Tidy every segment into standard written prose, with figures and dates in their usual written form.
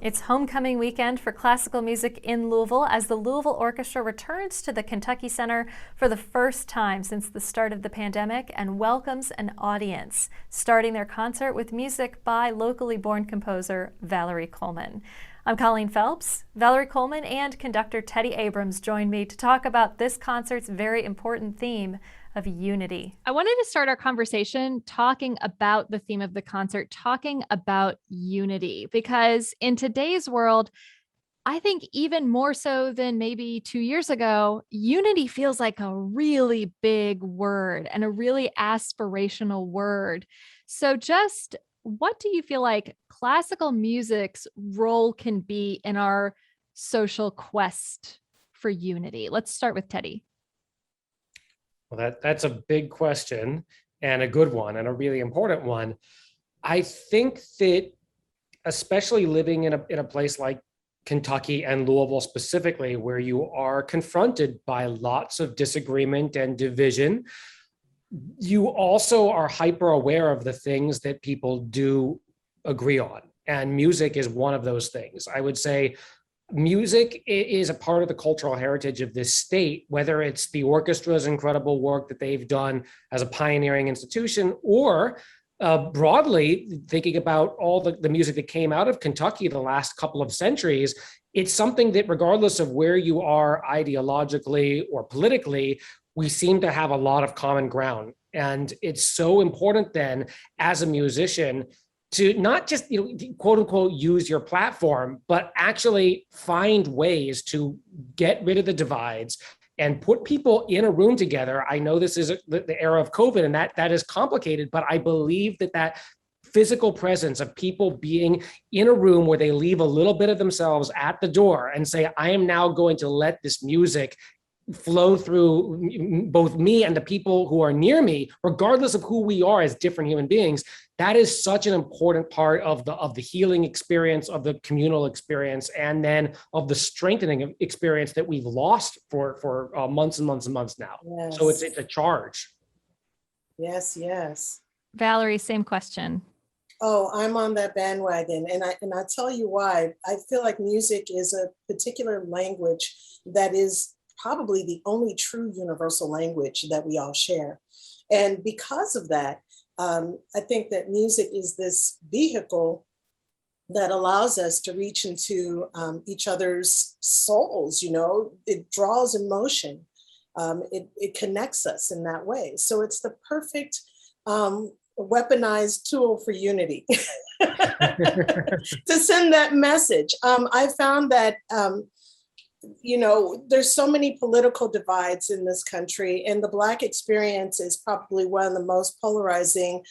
It's homecoming weekend for classical music in Louisville as the Louisville Orchestra returns to the Kentucky Center for the first time since the start of the pandemic and welcomes an audience, starting their concert with music by locally born composer Valerie Coleman. I'm Colleen Phelps. Valerie Coleman and conductor Teddy Abrams joined me to talk about this concert's very important theme of unity. I wanted to start our conversation talking about the theme of the concert, talking about unity, because in today's world, I think even more so than maybe 2 years ago, unity feels like a really big word and a really aspirational word. So just what do you feel like classical music's role can be in our social quest for unity? Let's start with Teddy. Well, that's a big question and a good one and a really important one. I think that especially living in a place like Kentucky and Louisville specifically, where you are confronted by lots of disagreement and division, you also are hyper aware of the things that people do agree on. And music is one of those things. I would say music is a part of the cultural heritage of this state, whether it's the orchestra's incredible work that they've done as a pioneering institution, or broadly thinking about all the music that came out of Kentucky the last couple of centuries. It's something that regardless of where you are ideologically or politically, we seem to have a lot of common ground. And it's so important then as a musician to not just, quote unquote, use your platform, but actually find ways to get rid of the divides and put people in a room together. I know this is the era of COVID and that is complicated, but I believe that physical presence of people being in a room where they leave a little bit of themselves at the door and say, I am now going to let this music flow through both me and the people who are near me, regardless of who we are as different human beings. That is such an important part of the healing experience, of the communal experience, and then of the strengthening experience that we've lost for months and months and months now. Yes. So it's a charge. Yes, yes. Valerie, same question. Oh, I'm on that bandwagon, and I tell you why. I feel like music is a particular language that is probably the only true universal language that we all share. And because of that, I think that music is this vehicle that allows us to reach into each other's souls. It draws emotion. It connects us in that way. So it's the perfect weaponized tool for unity to send that message. I found that there's so many political divides in this country, and the Black experience is probably one of the most polarizing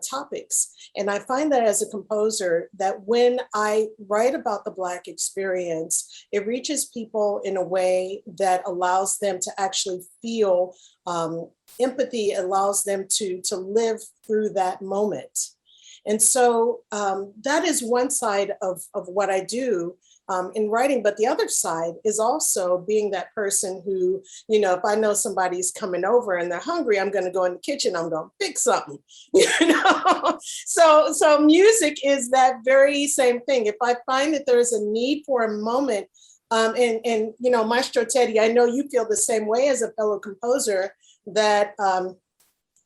topics. And I find that as a composer, that when I write about the Black experience, it reaches people in a way that allows them to actually feel empathy, allows them to live through that moment. And so that is one side of what I do in writing, but the other side is also being that person who, if I know somebody's coming over and they're hungry, I'm going to go in the kitchen, I'm going to fix something, So music is that very same thing. If I find that there's a need for a moment, and Maestro Teddy, I know you feel the same way as a fellow composer, that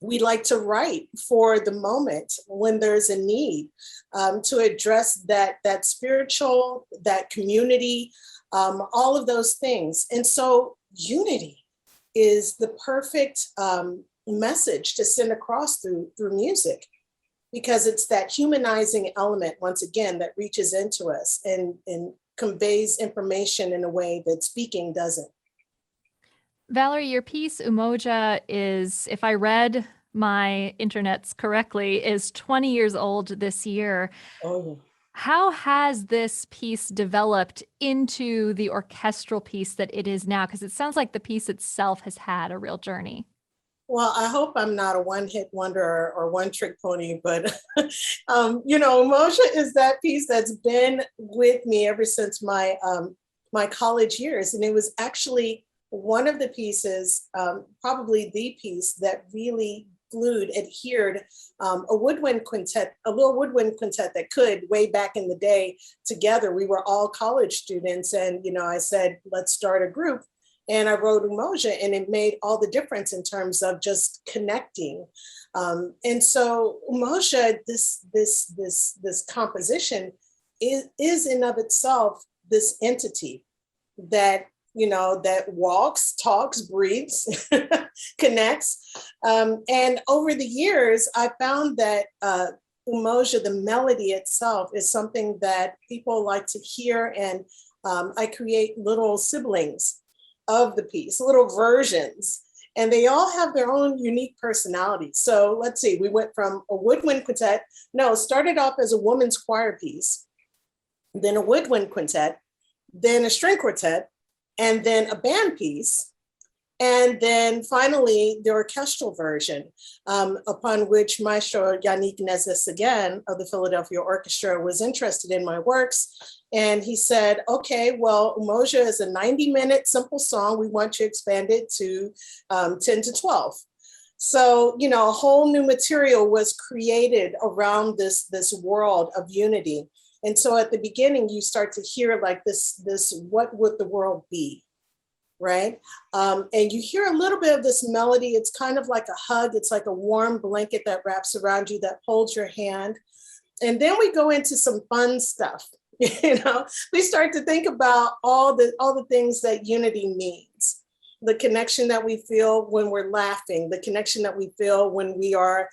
we like to write for the moment when there's a need to address that spiritual, that community, all of those things. And so unity is the perfect message to send across through music, because it's that humanizing element, once again, that reaches into us and conveys information in a way that speaking doesn't. Valerie, your piece, Umoja, is, if I read my internets correctly, is 20 years old this year. Oh. How has this piece developed into the orchestral piece that it is now? Because it sounds like the piece itself has had a real journey. Well, I hope I'm not a one-hit wonder or one-trick pony, but, Umoja is that piece that's been with me ever since my college years. And it was actually one of the pieces, probably the piece that really flute adhered a woodwind quintet, a little woodwind quintet that could, way back in the day, together. We were all college students, and I said, let's start a group. And I wrote Umoja, and it made all the difference in terms of just connecting. And so Umoja, this composition is in of itself this entity that that walks, talks, breathes, connects. And over the years, I found that Umoja, the melody itself, is something that people like to hear. And I create little siblings of the piece, little versions, and they all have their own unique personality. So let's see, we went from a woodwind quintet, started off as a woman's choir piece, then a woodwind quintet, then a string quartet, and then a band piece, and then finally the orchestral version, upon which Maestro Yannick Nézet-Séguin of the Philadelphia Orchestra was interested in my works. And he said, okay, well, Umoja is a 90-minute simple song. We want to expand it to 10 to 12. So, a whole new material was created around this world of unity. And so at the beginning, you start to hear like this, what would the world be, right? And you hear a little bit of this melody. It's kind of like a hug. It's like a warm blanket that wraps around you, that holds your hand. And then we go into some fun stuff. We start to think about all the things that unity means. The connection that we feel when we're laughing, the connection that we feel when we are,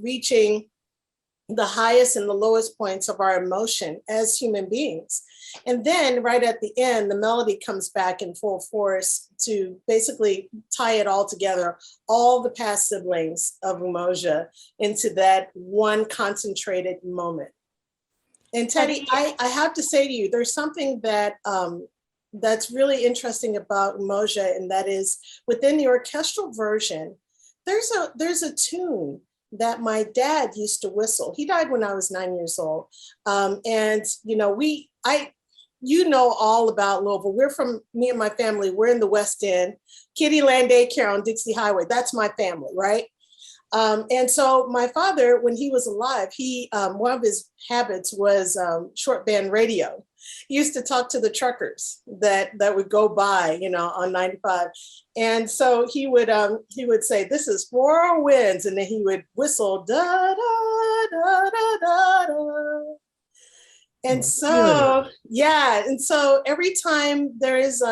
reaching the highest and the lowest points of our emotion as human beings. And then right at the end, the melody comes back in full force to basically tie it all together, all the past siblings of Umoja into that one concentrated moment. And Teddy, I have to say to you, there's something that that's really interesting about Umoja, and that is within the orchestral version, there's a tune that my dad used to whistle. He died when I was 9 years old. And all about Louisville. Me and my family, we're in the West End, Kitty Land Daycare on Dixie Highway. That's my family, right? And so my father, when he was alive, one of his habits was short band radio. He used to talk to the truckers that would go by, on 95. And so he would say, "This is Four Winds," and then he would whistle, "Da da da da da da." And so, yeah. And so every time there is,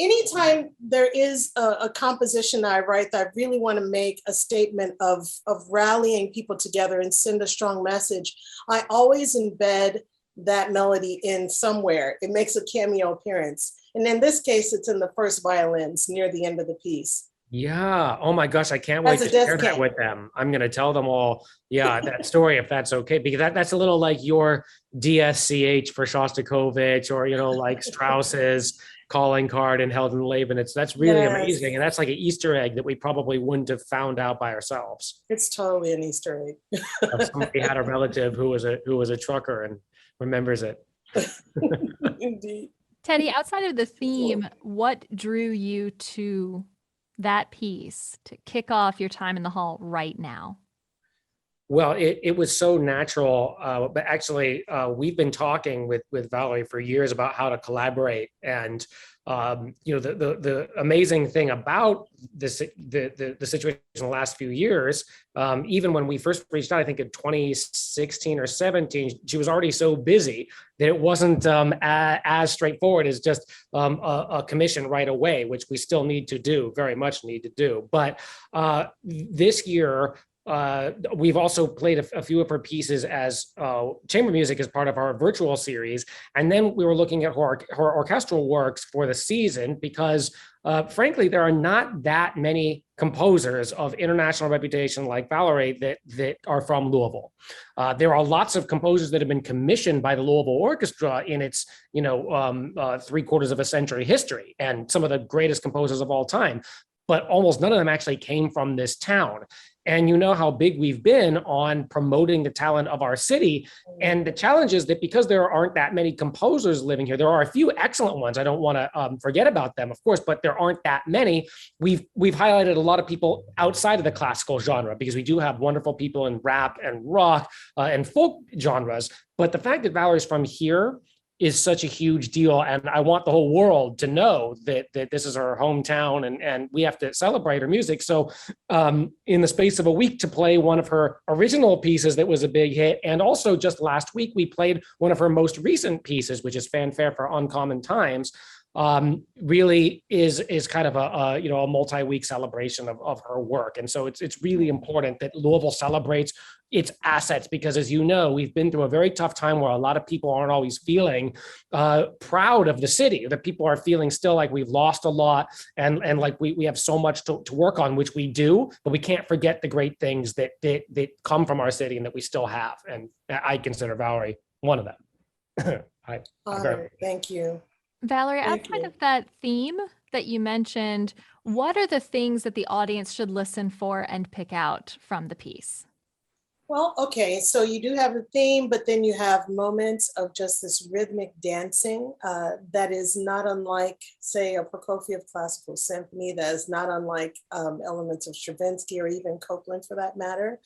anytime there is a composition that I write that I really want to make a statement of rallying people together and send a strong message, I always embed that melody in somewhere. It makes a cameo appearance. And in this case, it's in the first violins near the end of the piece. Yeah. Oh my gosh. I can't wait to share that with them. I'm going to tell them all, that story, if that's okay, because that's a little like your DSCH for Shostakovich, or, like Strauss's calling card and Helden Leben. That's really amazing. And that's like an Easter egg that we probably wouldn't have found out by ourselves. It's totally an Easter egg. Somebody had a relative who was a trucker and remembers it. Indeed. Teddy, outside of the theme, what drew you to that piece to kick off your time in the hall right now? Well, it was so natural, but actually we've been talking with Valerie for years about how to collaborate. And the amazing thing about this, the situation in the last few years, even when we first reached out, I think in 2016 or 17, she was already so busy that it wasn't as straightforward as just a commission right away, which we still need to do, very much need to do. But this year, we've also played a few of her pieces as chamber music as part of our virtual series. And then we were looking at her orchestral works for the season because frankly, there are not that many composers of international reputation like Valerie that are from Louisville. There are lots of composers that have been commissioned by the Louisville Orchestra in its, 3/4 of a century history, and some of the greatest composers of all time. But almost none of them actually came from this town. And you know how big we've been on promoting the talent of our city. And the challenge is that because there aren't that many composers living here, there are a few excellent ones. I don't want to forget about them, of course, but there aren't that many. We've highlighted a lot of people outside of the classical genre because we do have wonderful people in rap and rock and folk genres. But the fact that Valerie's from here is such a huge deal. And I want the whole world to know that this is her hometown, and we have to celebrate her music. So in the space of a week, to play one of her original pieces that was a big hit, and also just last week, we played one of her most recent pieces, which is Fanfare for Uncommon Times, really is kind of a multi-week celebration of her work. And so it's really important that Louisville celebrates its assets, because as you know, we've been through a very tough time where a lot of people aren't always feeling proud of the city, that people are feeling still like we've lost a lot, and like we have so much to work on, which we do, but we can't forget the great things that come from our city and that we still have. And I consider Valerie one of them. Thank you. Valerie, outside of that theme that you mentioned, what are the things that the audience should listen for and pick out from the piece? Well, okay, so you do have a theme, but then you have moments of just this rhythmic dancing that is not unlike, say, a Prokofiev classical symphony, that is not unlike elements of Stravinsky or even Copeland for that matter.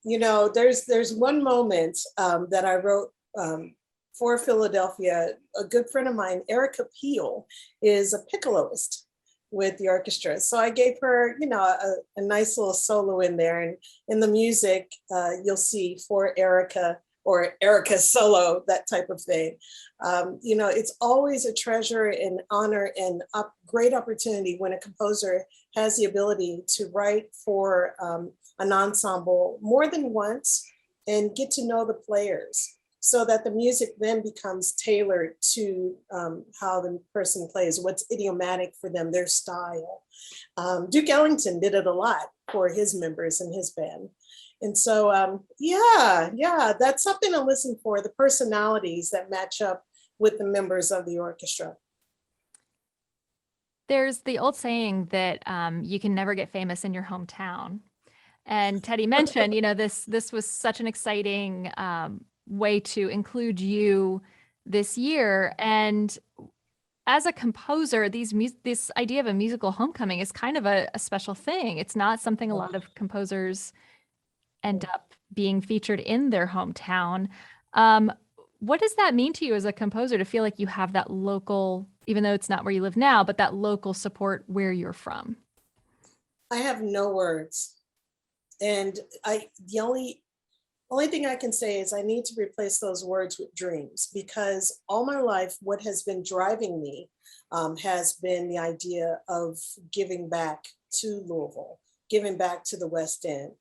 There's one moment that I wrote for Philadelphia. A good friend of mine, Erica Peel, is a piccoloist with the orchestra. So I gave her, a nice little solo in there. And in the music, you'll see for Erica or Erica solo, that type of thing. It's always a treasure and honor and great opportunity when a composer has the ability to write for an ensemble more than once and get to know the players, so that the music then becomes tailored to how the person plays, what's idiomatic for them, their style. Duke Ellington did it a lot for his members and his band. And so, that's something to listen for, the personalities that match up with the members of the orchestra. There's the old saying that you can never get famous in your hometown. And Teddy mentioned, this was such an exciting way to include you this year. And as a composer, this idea of a musical homecoming is kind of a special thing. It's not something a lot of composers end up being featured in their hometown. What does that mean to you as a composer, to feel like you have that local, even though it's not where you live now, but that local support where you're from? I have no words. And the only thing I can say is I need to replace those words with dreams, because all my life, what has been driving me has been the idea of giving back to Louisville, giving back to the West End.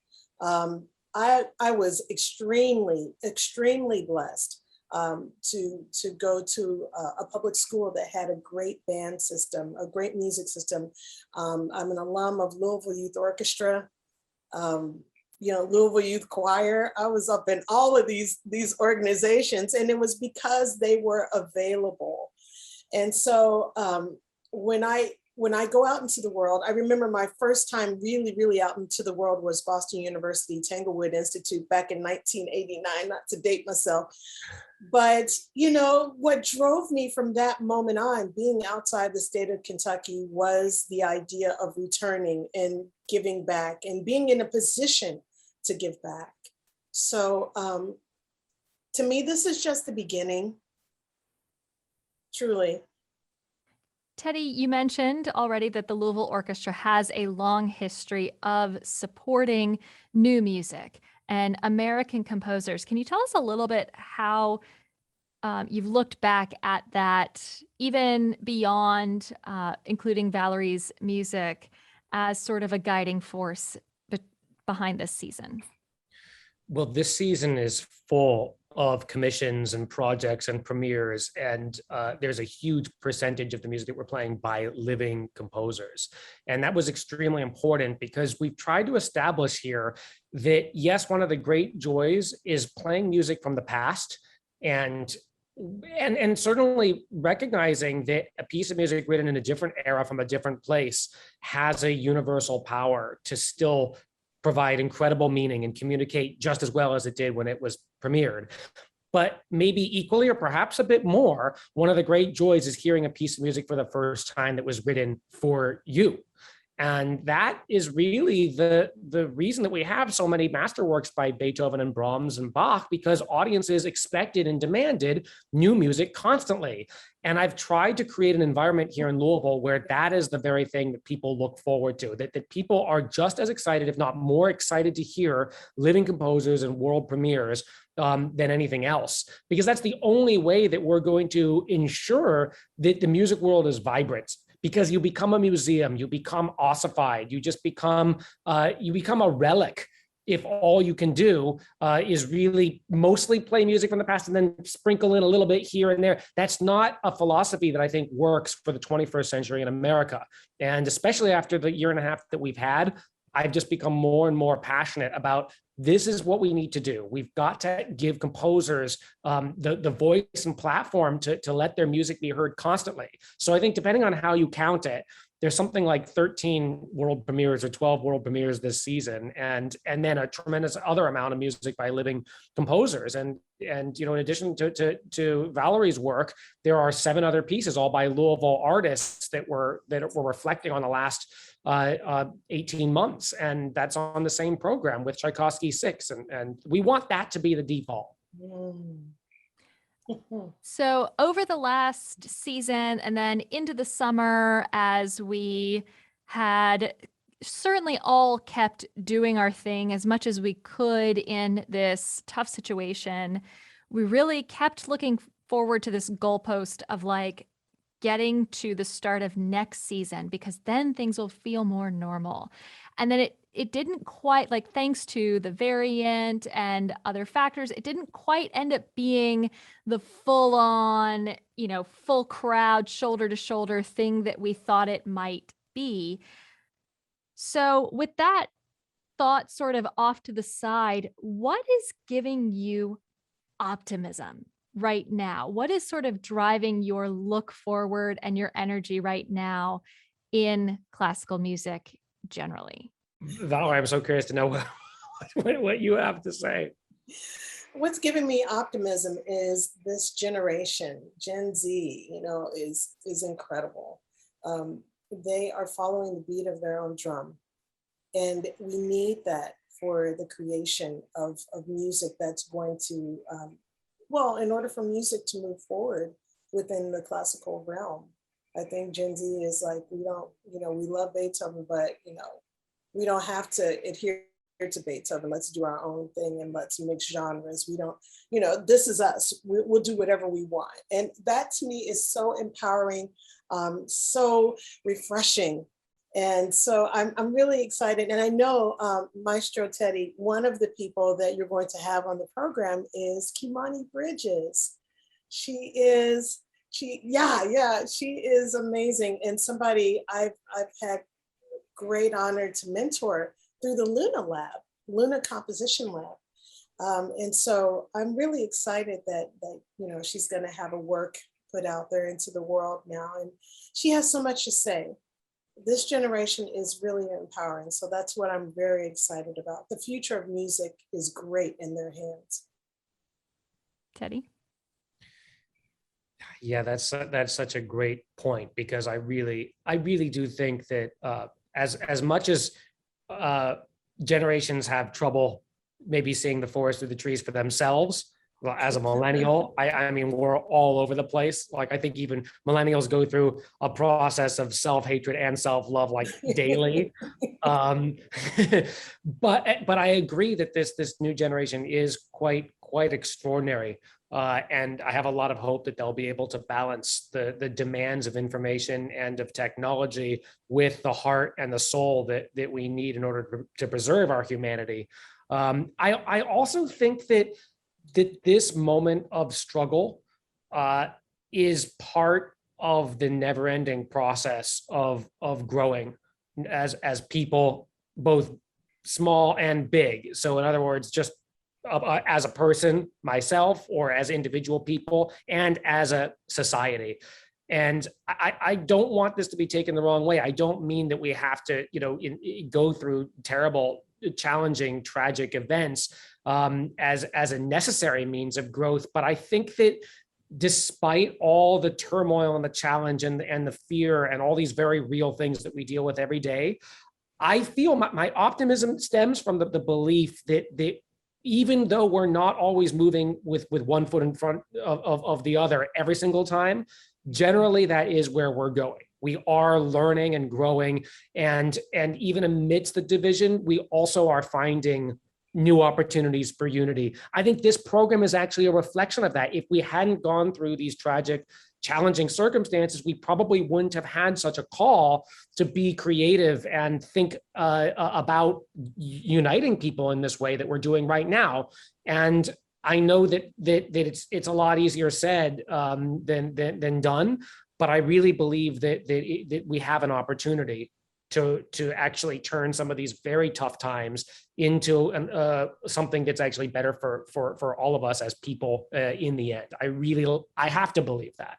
I was extremely, extremely blessed to go to a public school that had a great band system, a great music system. I'm an alum of Louisville Youth Orchestra. Louisville Youth Choir. I was up in all of these organizations, and it was because they were available. And so when I go out into the world, I remember my first time really, really out into the world was Boston University Tanglewood Institute back in 1989, not to date myself. But, what drove me from that moment on, being outside the state of Kentucky, was the idea of returning and giving back and being in a position to give back. So to me, this is just the beginning, truly. Teddy, you mentioned already that the Louisville Orchestra has a long history of supporting new music and American composers. Can you tell us a little bit how you've looked back at that, even beyond including Valerie's music, as sort of a guiding force behind this season? Well, this season is full of commissions and projects and premieres, and there's a huge percentage of the music that we're playing by living composers. And that was extremely important, because we've tried to establish here that, yes, one of the great joys is playing music from the past and and certainly recognizing that a piece of music written in a different era from a different place has a universal power to still provide incredible meaning and communicate just as well as it did when it was premiered. But maybe equally or perhaps a bit more, one of the great joys is hearing a piece of music for the first time that was written for you. And that is really the reason that we have so many masterworks by Beethoven and Brahms and Bach, because audiences expected and demanded new music constantly. And I've tried to create an environment here in Louisville where that is the very thing that people look forward to, that people are just as excited, if not more excited, to hear living composers and world premieres than anything else, because that's the only way that we're going to ensure that the music world is vibrant. Because you become a museum, you become ossified, you just become a relic if all you can do is really mostly play music from the past and then sprinkle in a little bit here and there. That's not a philosophy that I think works for the 21st century in America. And especially after the year and a half that we've had, I've just become more and more passionate about this is what we need to do. We've got to give composers the voice and platform to let their music be heard constantly. So I think depending on how you count it, there's something like 13 world premieres or 12 world premieres this season, and then a tremendous other amount of music by living composers. And you know, in addition to Valerie's work, there are 7 other pieces, all by Louisville artists that were reflecting on the last 18 months, and that's on the same program with Tchaikovsky 6, and we want that to be the default. So over the last season and then into the summer, as we had certainly all kept doing our thing as much as we could in this tough situation, we really kept looking forward to this goalpost of like getting to the start of next season, because then things will feel more normal. And then it didn't quite, like, thanks to the variant and other factors, it didn't quite end up being the full on, you know, full crowd, shoulder to shoulder thing that we thought it might be. So with that thought sort of off to the side, what is giving you optimism right now? What is sort of driving your look forward and your energy right now in classical music generally? Valerie, I'm so curious to know what you have to say. What's giving me optimism is this generation, Gen Z, you know, is incredible. They are following the beat of their own drum. And we need that for the creation of music that's going to, well, in order for music to move forward within the classical realm. I think Gen Z is like, we don't, you know, we love Beethoven, but, you know, we don't have to adhere to Beethoven. Let's do our own thing and let's mix genres. We don't, you know, this is us. We'll do whatever we want. And that to me is so empowering, so refreshing. And so I'm really excited. And I know, Maestro Teddy, one of the people that you're going to have on the program is Kimani Bridges. She is amazing. And somebody I've had great honor to mentor through the Luna Composition Lab. And so I'm really excited that you know, she's going to have a work put out there into the world now. And she has so much to say. This generation is really empowering. So that's what I'm very excited about. The future of music is great in their hands. Teddy? Yeah, that's such a great point, because I really do think that as much as generations have trouble maybe seeing the forest through the trees for themselves, well, as a millennial, I mean, we're all over the place. Like, I think even millennials go through a process of self-hatred and self-love like daily. But I agree that this new generation is quite extraordinary. And I have a lot of hope that they'll be able to balance the demands of information and of technology with the heart and the soul that we need in order to preserve our humanity. I also think that this moment of struggle is part of the never-ending process of growing as people, both small and big. So in other words, just as a person myself, or as individual people, and as a society. And I don't want this to be taken the wrong way. I don't mean that we have to, go through terrible, challenging, tragic events as a necessary means of growth. But I think that despite all the turmoil and the challenge and the fear and all these very real things that we deal with every day, I feel my optimism stems from the belief that even though we're not always moving with one foot in front of the other every single time, generally that is where we're going. We are learning and growing, and even amidst the division, we also are finding new opportunities for unity. I think this program is actually a reflection of that. If we hadn't gone through these tragic, challenging circumstances, we probably wouldn't have had such a call to be creative and think about uniting people in this way that we're doing right now. And I know that it's a lot easier said than done, but I really believe that we have an opportunity to actually turn some of these very tough times into something that's actually better for all of us as people in the end. I have to believe that.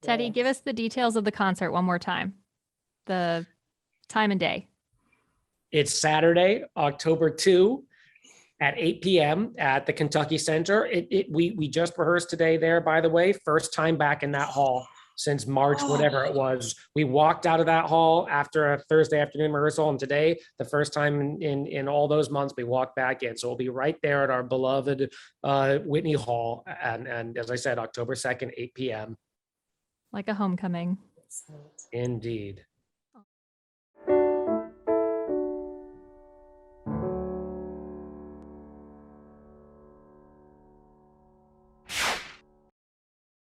Teddy, give us the details of the concert one more time. The time and day. It's Saturday, October 2 at 8 p.m. at the Kentucky Center. We just rehearsed today there, by the way. First time back in that hall since March, whatever it was. We walked out of that hall after a Thursday afternoon rehearsal, and today, the first time in all those months, we walked back in. So we'll be right there at our beloved Whitney Hall, and as I said, October 2nd, 8 p.m. Like a homecoming. Indeed.